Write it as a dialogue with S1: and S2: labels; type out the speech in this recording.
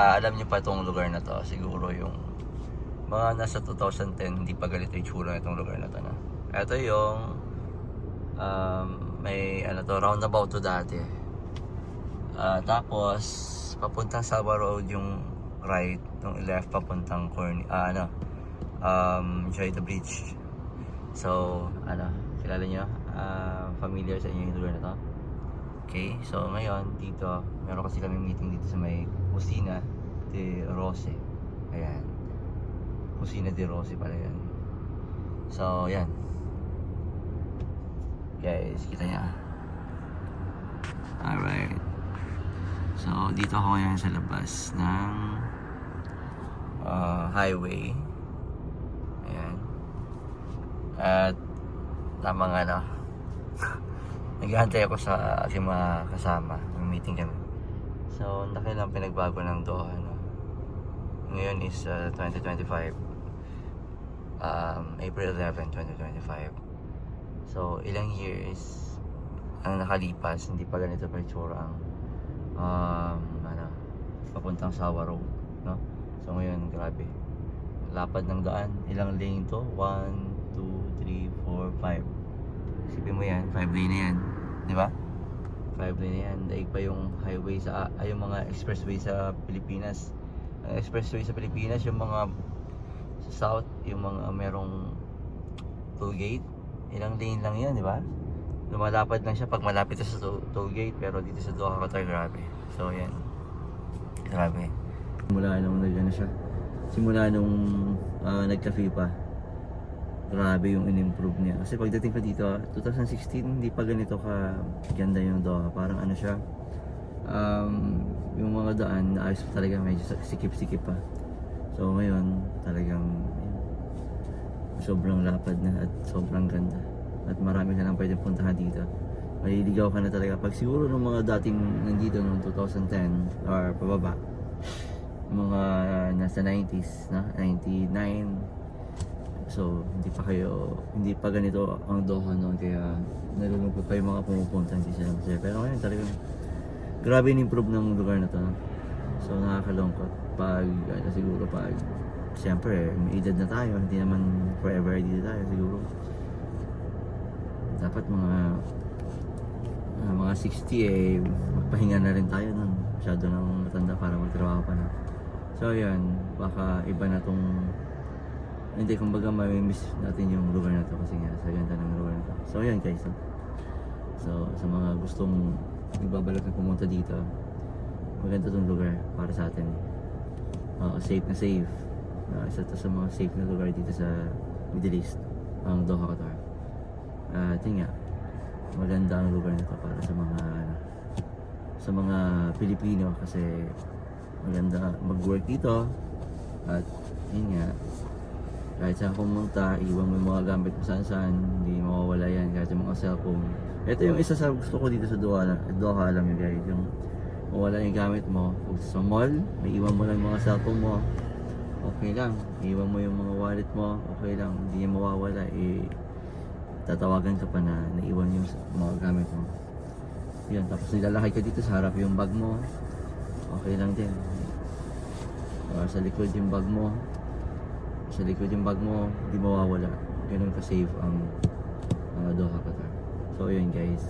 S1: Alam niyo pa itong lugar na to, siguro yung mga nasa 2010, hindi pa ganito yung tsura itong lugar na to, no? Ito yung may ano to, roundabout to dati. Tapos papuntang Saba Road yung right, yung left papuntang Joy the Bridge. So kilala nyo, familiar sa inyo yung lugar na to? Okay, so ngayon dito meron kasi kami meeting dito sa may Kusina de Rose. Ayan, Kusina de Rose pala yan. So yan guys, kita niya. Alright, so dito ako ngayon sa labas ng highway. Ayan, at tamang naghihintay ako sa aking mga kasama. May meeting kami. So, laki lang pinagbago ng Doha, no? Ngayon is 2025. April 11, 2025. So, ilang years ang nakalipas, hindi pa ganito pa itsura ang papuntang Saba Road, no? So, ngayon, grabe. Lapad ng daan. Ilang lane to? 1, 2, 3, 4, 5. Isipin mo yan, 5 lane na yan, di ba? 5 lane na yan. Daig pa yung highway yung mga expressway sa Pilipinas. Expressway sa Pilipinas, yung mga sa south, yung mga merong toll gate, ilang lane lang yan, di ba? Lumalapad lang siya pag malapit sa toll gate, pero dito sa Doha Qatar, grabe. So yan, grabe. Simula nung simula nung nagka-free pa, grabe yung in-improve niya. Kasi pagdating ko dito, 2016, hindi pa ganito ka ganda yung Doha. Parang siya, yung mga daan, naayos pa talaga, medyo sikip-sikip pa. So ngayon, talagang sobrang lapad na at sobrang ganda. At marami ka nang pwedeng puntahan dito. Maliligaw ka na talaga. Pag siguro ng mga dating nandito noong 2010 or pababa, mga nasa 90s, na 99, so hindi pa ganito ang Doha noon, kaya nalulungkot pa yung mga pumupunta, hindi sila masaya. Pero ngayon talagang grabe in-improve ng lugar na to, no? So nakakalungkot pag siguro pag siyempre may edad na tayo, hindi naman forever dito tayo. Siguro dapat mga 60 magpahinga na rin tayo nun, masyado nang matanda para magtrabaho pa na. So yan, baka iba na tong hindi, kumbaga may-miss natin yung lugar na to kasi nga sa ganda ng lugar na to. So yan guys, so sa mga gustong nagbabalak na pumunta dito, maganda tong lugar para sa atin. Safe na safe. Isa to sa mga safe na lugar dito sa Middle East, ang Doha Qatar. Yun nga, maganda ang lugar na to para sa mga Pilipino kasi maganda mag-work dito. At yun nga, kahit saan pumunta, iwan mo yung mga gamit mo saan, hindi mawawala yan, kahit yung mga cellphone. Ito yung isa sa gusto ko dito sa Doha, alam nyo guys, yung mawala yung gamit mo. Kung sa mall, may iwan mo lang yung mga cellphone mo, okay lang. Iwan mo yung mga wallet mo, okay lang, hindi yung mawawala. Tatawagan ka pa na naiwan yung mga gamit mo. Yan, tapos nilalakay ka dito sa harap yung bag mo, okay lang din. Or sa likod yung bag mo, hindi mawawala. Ganun ka safe ang Doha Qatar. So yun guys,